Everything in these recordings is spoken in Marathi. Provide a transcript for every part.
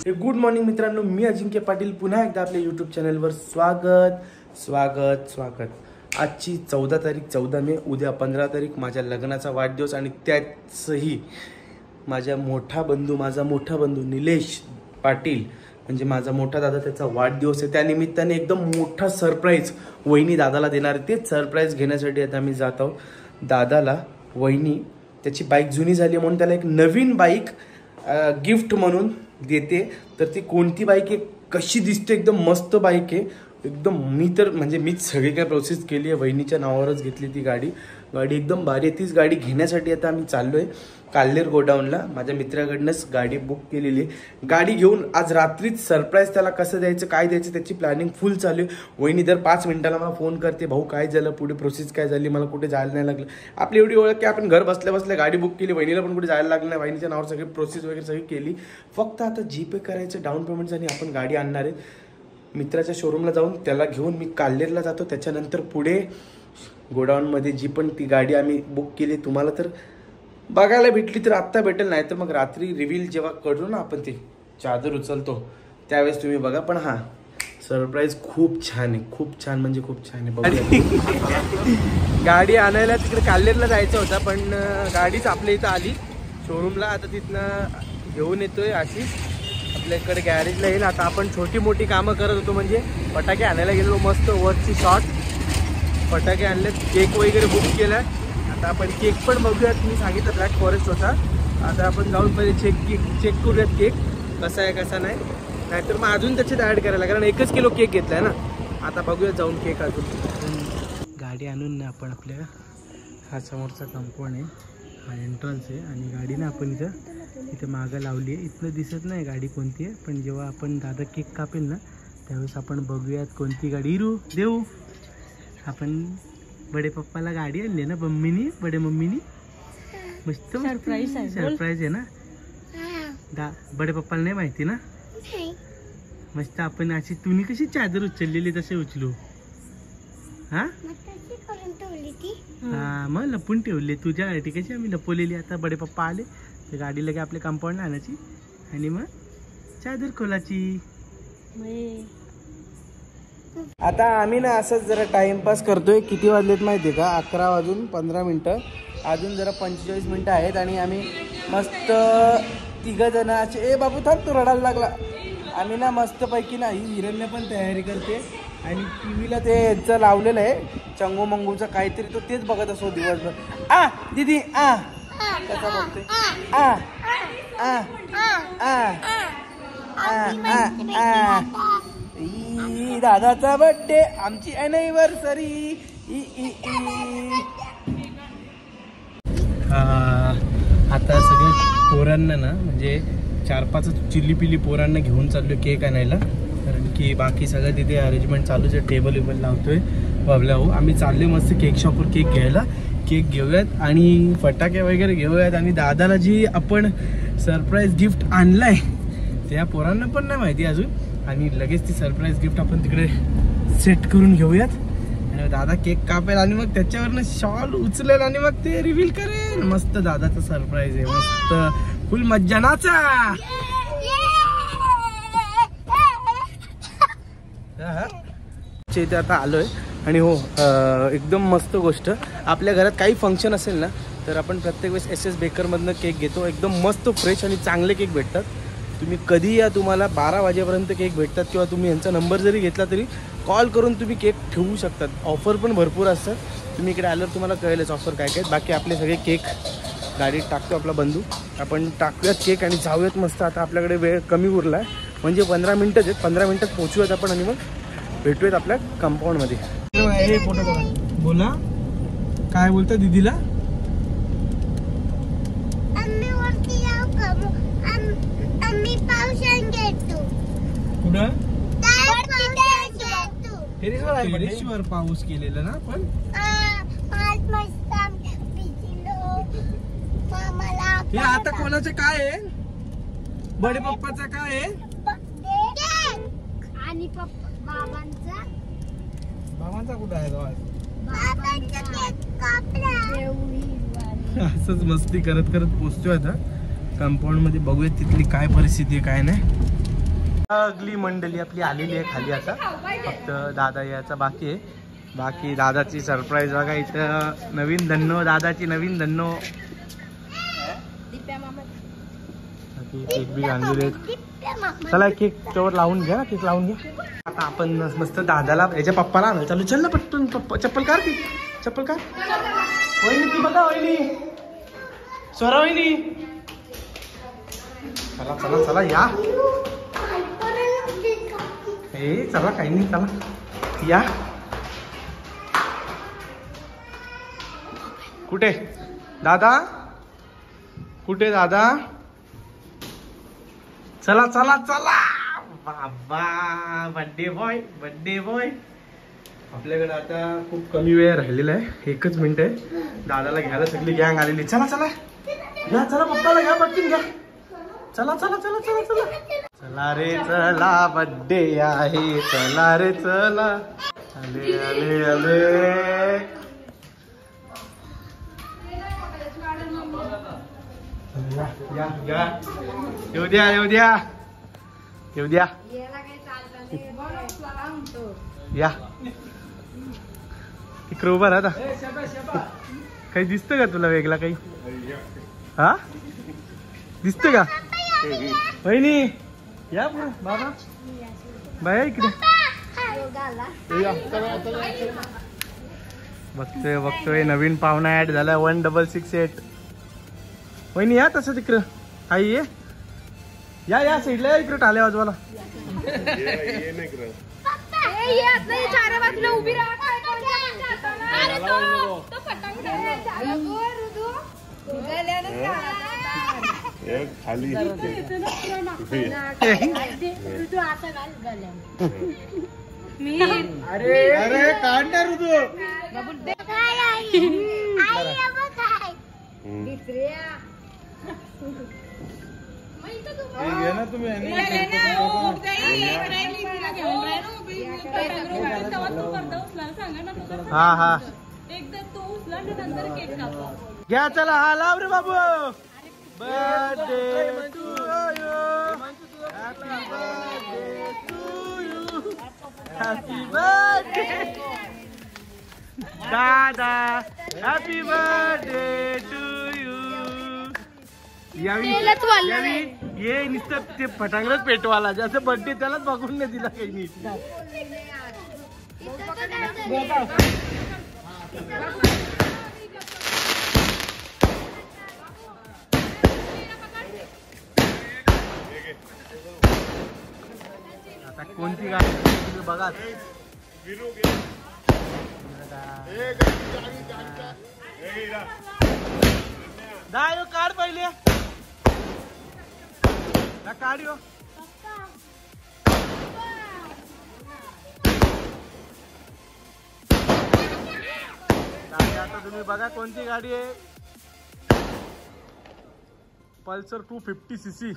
गुड मॉर्निंग मित्रांनो, मी अजिंक्य पाटील पुन्हा एकदा आपल्या यूट्यूब चॅनलवर स्वागत. आजची 14 तारीख 14 मे, उद्या 15 तारीख माझ्या लग्नाचा वाढदिवस आणि त्याचही माझा मोठा बंधू निलेश पाटील म्हणजे माझा मोठा दादा, त्याचा वाढदिवस आहे. त्यानिमित्ताने एकदम मोठा सरप्राईज वहिनी दादाला देणार आहे. तेच सरप्राईज घेण्यासाठी आता आम्ही जात आहोत. दादाला वहिनी त्याची बाईक जुनी झाली म्हणून त्याला एक नवीन बाईक गिफ्ट म्हणून देते. तर ती कोणती बाईक आहे, कशी दिसते, एकदम मस्त बाईक आहे एकदम. मीच सगळी काय प्रोसेस केली आहे, वहिनीच्या नावावरच घेतली ती गाडी एकदम भारी आहे. तीच गाडी घेण्यासाठी आता आम्ही चाललो आहे काल्हेर गोडाऊनला. माझ्या मित्राकडनंच गाडी बुक केलेली आहे. गाडी घेऊन आज रात्रीच सरप्राईज त्याला कसं द्यायचं, काय द्यायचं त्याची प्लॅनिंग फुल चालू आहे. वहिनी दर 5 मिनिटाला मला फोन करते, भाऊ काय झालं, पुढे प्रोसेस काय झाली, मला कुठे जायला नाही लागलं. आपली एवढी ओळख की आपण घर बसल्या गाडी बुक केली, वहिनीला पण कुठे जायला लागलं नाही. वहिनीच्या नावावर सगळी प्रोसेस वगैरे सगळी केली. फक्त आता जीपे करायचं, डाऊन पेमेंटचं आणि आपण गाडी आणणार आहे. मित्राच्या शोरूमला जाऊन त्याला घेऊन मी काल्हेरला जातो. त्याच्यानंतर पुढे गोडाऊनमध्ये जी पण ती गाडी आम्ही बुक केली तुम्हाला तर बघायला भेटली तर आत्ता भेटेल, नाही तर मग रात्री रिव्हील जेव्हा करू ना आपण, ते चादर उचलतो त्यावेळेस तुम्ही बघा. पण हा सरप्राईज खूप छान आहे, खूप छान म्हणजे खूप छान आहे. गाडी आणायला तिकडे काल्हेरला जायचं होतं, पण गाडीच आपल्या इथं आली शोरूमला. आता तिथनं घेऊन येतोय आशिष, आपल्याकडे गॅरेजला येईल. आता आपण छोटी मोठी कामं करत होतो, म्हणजे फटाके आणायला गेलो, मस्त वरची शॉट फटाके आणले, केक वगैरे बुक केलाय. आता आपण केक पण बघूयात. मी सांगितलं ब्लॅक फॉरेस्ट होता. आता आपण जाऊन पहिले चेक करूयात केक कसा आहे कसा नाही, नाहीतर मग अजून त्याच्यात ॲड करायला, कारण 1 किलो केक घेतलाय ना. आता बघूयात जाऊन केक अजून. गाडी आणून ना आपण आपल्या हा समोरचा कंपाऊंड आहे, हा एंट्रन्स आहे आणि गाडी ना आपण इथं मागं लावली आहे. इथनं दिसत नाही गाडी कोणती आहे, पण जेव्हा आपण दादा केक कापेल ना त्यावेळेस आपण बघूयात कोणती गाडी देऊ. आपण बडे पप्पाला गाडी आणली ना बडे मम्मीनी, मस्त सरप्राईज आहे ना. बडे पप्पाला नाही माहिती ना. मस्त आपण अशी तुम्ही कशी चादर उचललेली तसे उचलू. हा मग लपून ठेवली तुझ्यासाठी, कशी आम्ही लपवलेली. आता बडे पप्पा आले तर गाडी लगे आपल्या कंपाऊंडला आणायची आणि मग चादर खोलाची. आता आम्ही ना असंच जरा टाइमपास करतोय. किती वाजलेत माहिती आहे का, 11:15. अजून जरा 45 मिनिटं आहेत आणि आम्ही मस्त 3 जण असे. ए बाबू थांब, तू रडायला लागला. आम्ही ना मस्तपैकी ना, ही हिरण्य पण तयारी करते आणि टीव्हीला ते याचं लावलेलं आहे चंगू मंगूचं काहीतरी, तो तेच बघत असो दिवसभर. दीदी कसा बघतोय. दादाचा बर्थडे, आमची अॅनिव्हर्सरी. आता सगळे पोरांना ना, म्हणजे 4-5 चिल्ली पोरांना घेऊन चाललोय केक आणायला, कारण की बाकी सगळं तिथे अरेंजमेंट चालूच आहे. टेबल लावतोय बाबला भाऊ. आम्ही चाललोय मस्त केक शॉपवर केक घ्यायला. केक घेऊयात आणि फटाके वगैरे घेऊयात. आणि दादाला जी आपण सरप्राईज गिफ्ट आणलाय त्या पोरांना पण नाही माहिती अजून, आणि लगेच ती सरप्राईज गिफ्ट आपण तिकडे सेट करून घेऊयात. आणि दादा केक कापेल आणि मग त्याच्यावरनं शॉल उचलेल आणि मग ते रिव्हील करेल. मस्त दादाचा सरप्राईज आहे, मस्त फुल मज्जा नाचा. इथे आता आलोय आणि हो एकदम मस्त गोष्ट, आपल्या घरात काही फंक्शन असेल ना तर आपण प्रत्येक वेळेस SS बेकरमधनं केक घेतो. एकदम मस्त फ्रेश आणि चांगले केक भेटतात. तुम्ही कधी या, तुम्हाला 12 वाजेपर्यंत केक भेटतात, किंवा तुम्ही यांचा नंबर जरी घेतला तरी कॉल करून तुम्ही केक ठेवू शकतात. ऑफर पण भरपूर असतात. तुम्ही इकडे आल्यावर तुम्हाला कळेलच ऑफर काय काय. बाकी आपले सगळे केक गाडीत टाकतो आपला बंधू. आपण टाकूयात केक आणि जाऊयात मस्त. आता आपल्याकडे वेळ कमी उरला आहे, म्हणजे 15 मिनटंच आहेत. 15 मिनटात पोहोचूयात आपण आणि मग भेटूयात आपल्या कंपाऊंडमध्ये. बोला काय बोलता दीदीला. कुठं टेरेसवर पाऊस केलेला ना आपण. हे आता कोणाचं काय आहे, बडे पप्पाचं काय आहे आणि बाबांचा कुठं आहे असंच मस्ती करत करत पोहोचतोय आता कंपाऊंड मध्ये. बघूया तिथली काय परिस्थिती आहे काय नाही. सगळी मंडळी आपली आलेली आहे खाली. आता फक्त दादा यायचा बाकी आहे. बाकी दादाची सरप्राईज बघा इथं. नवीन धन्नो दादाची नवीन धन्नो. केक बी आणलेले आहेत. चला केक त्यावर लावून घ्या. केक लावून घ्या. आता आपण मस्त दादाला याच्या पप्पाला आणायला चालू. चल ना पटकन पप्पा. चप्पल काढ ती. चप्पल काढ. वहिनी ती बघा वहिनी. स्वरा वहिनी. चला चला चला या. हे चला काही नाही चला या. कुठे दादा? कुठे दादा? चला चला चला. बाबा बर्थडे बॉय. Birthday boy. आपल्याकडे आता खूप कमी वेळ राहिलेला आहे. 1च मिनिट आहे. दादाला घ्यायला सगळी गँग आलेली. चला चला घ्या. चला पप्पाला घ्या पटकन घ्या. चला चला चला चला चला. चला रे चला बर्थडे आहे. चला रे चला. आले आले आले. या या येऊ द्या येऊ द्या येऊ द्या या. इकडे उभा राहा. काही दिसतं का तुला वेगळा काही? हा दिसतं का? वहिनी या पुढे. बाबा बाया इकडे. बघतोय बघतोय नवीन पाहुणा ऍड झाला. 1668. वहिनी या तसं तिकडं. आई ये या या साईडला या. इकडे टाले वाजवाला. खाली अरे अरे काढ ना ऋतू. हा हा घ्या चला. हा लाव रे बाबू. Birthday to you. Happy birthday to you. Happy birthday दादा. Happy birthday to you. यावी ये नुसतं ते फटांगरच पेटवाला. जसं बर्थडे त्यालाच बघून नाही दिला काही नीट. आता कोणती गाडी तुम्ही बघा. दायो काढ पहिले. काढ यो. आता तुम्ही बघा कोणती गाडी आहे. Pulsar 250cc.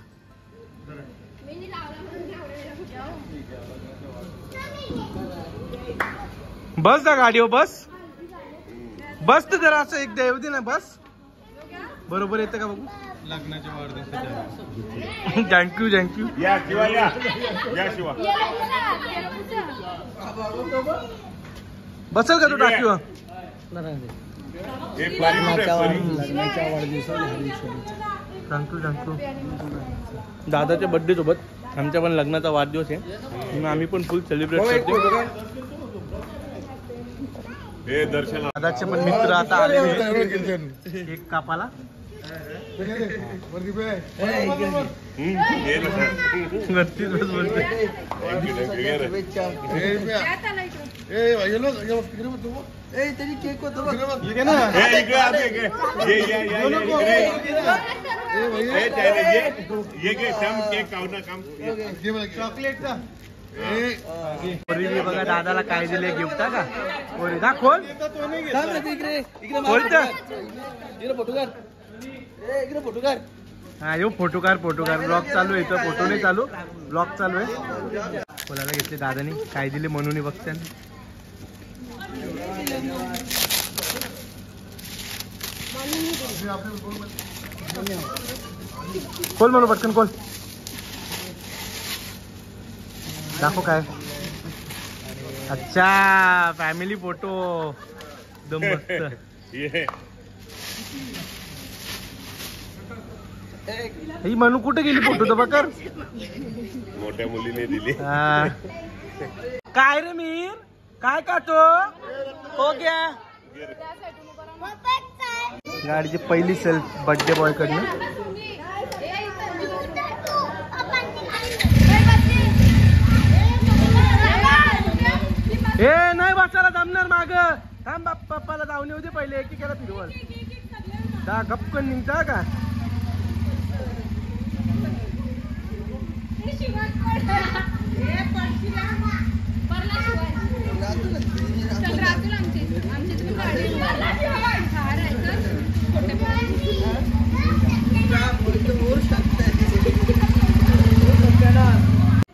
बस दा गाडी हो. बस बस तर जरा असं एकदा येऊ दे ना. बस बरोबर येतं का बघू. लग्नाच्या वाढदिवसाच्या. Thank you thank you. या शिवा या या शिवा. बसल का तू टाकीवर? Thank you thank you. दादाच्या बर्थडे सोबत आमच्या पण लग्नाचा वाढदिवस आहे. आम्ही पण फुल सेलिब्रेट करतो. दादाचे पण मित्र आता आलेले केक कापाला. वरतीच बस बोलते. चॉकलेटचा बघा दादाला काय दिले गिफ्ट का. खोल फोटोकार. हा येऊ फोटोकार. ब्लॉग चालू आहे. इथं फोटो नाही चालू. ब्लॉग चालू आहे. बोलायला घेतले दादानी काय दिले म्हणून बघते. खोल म्हणू पटकन खोल. दाखव काय. अच्छा फॅमिली फोटो एकदम मस्त. ये ही म्हणून कुठे गेली फोटो तर बकर. मोठ्या मुलीने दिली. काय रे मीर काय काटो हो गया. गाडीची पहिली सेल्फ बर्थडे बॉय कडनं. ए नाही बसायला जमणार माग. थांब पप्पाला जाऊन येऊ दे पहिले. एकीकडे फिरवल दा गपकन निघता का.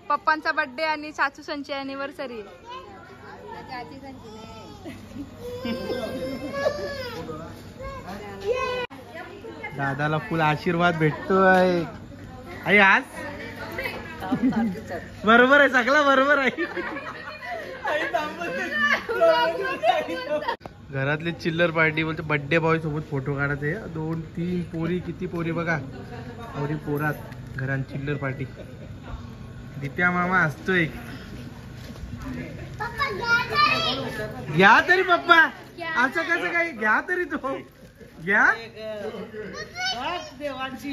पप्पांचा बर्थडे आणि चाचू संची अॅनिव्हर्सरी. दादाला फुल आशीर्वाद भेटतोय. आई आज बरोबर आहे सगळा बरोबर आहे. घरातले चिल्लर पार्टी बोलते बर्थडे बॉय सोबत फोटो काढायचे. 2-3 पोरी. किती पोरी बघा. पोरी पोरात घरात चिल्लर पार्टी. दिप्या मामा असतोय. घ्या तरी पप्पा असं कसं काय. घ्या तरी तो घ्या.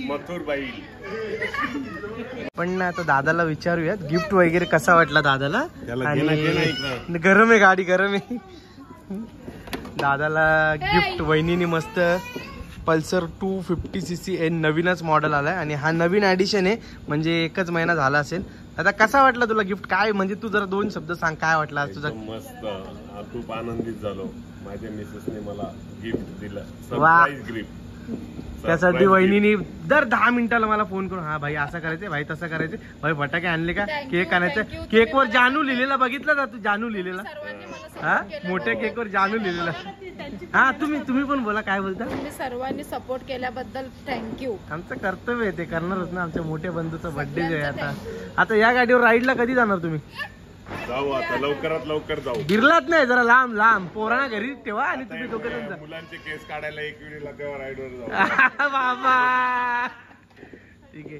मथुरबाई. पण ना आता दादाला विचारूयात गिफ्ट वगैरे कसा वाटला दादाला. त्याला गेला आणि गरम आहे गाडी गरम आहे. दादाला गिफ्ट वहिनीने मस्त पल्सर 250cc नवीनच मॉडेल आलाय आणि हा नवीन ऍडिशन आहे. म्हणजे 1च महिना झाला असेल. आता कसा वाटला तुला गिफ्ट. काय म्हणजे तू जरा 2 शब्द सांग काय वाटला तुझा. मस्त. खूप आनंदित झालो. माझ्या मिसेसने मला गिफ्ट दिलं. वा. Surprise gift. त्यासाठी वहिनीने दर 10 मिनिटाला मला फोन करून हा भाई असं करायचंय भाई तसं करायचंय भाई फटाके आणले का. केक आणायचं. केकवर जानू लिहिलेला बघितला का तू. जानू लिहिलेला. हा मोठ्या केकवर जानू लिहिलेला. हा तुम्ही पण बोला काय बोलता. तुम्ही सर्वांनी सपोर्ट केल्याबद्दल थँक्यू. आमचं कर्तव्य आहे ते करणारच ना. आमच्या मोठ्या बंधूचा बर्थडे आहे. आता या गाडीवर राईडला कधी जाणार तुम्ही. जाऊ आता लवकरात लवकर जाऊ. बिरलात नाही जरा लांब लांब पोरांना घरी ठेवा आणि तुम्ही दोघे जण जा. मुलांचे केस काढायला एक वेळेला तेव्हा राईडवर जाऊ. बाबा ठीक आहे.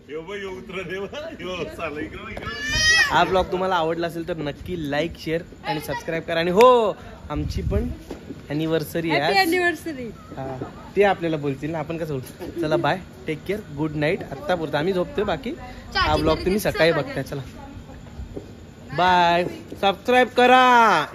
हा ब्लॉग तुम्हाला आवडला असेल तर नक्की लाईक शेअर आणि सबस्क्राईब करा. आणि हो आमची पण अॅनिव्हर्सरी आहे. ते आपल्याला बोलतील ना. आपण कसं बोलतो. चला bye take care good night. आत्ता पुरता आम्ही झोपतोय. बाकी हा ब्लॉग तुम्ही सकाळी बघताय. चला बाय सबस्क्राईब करा.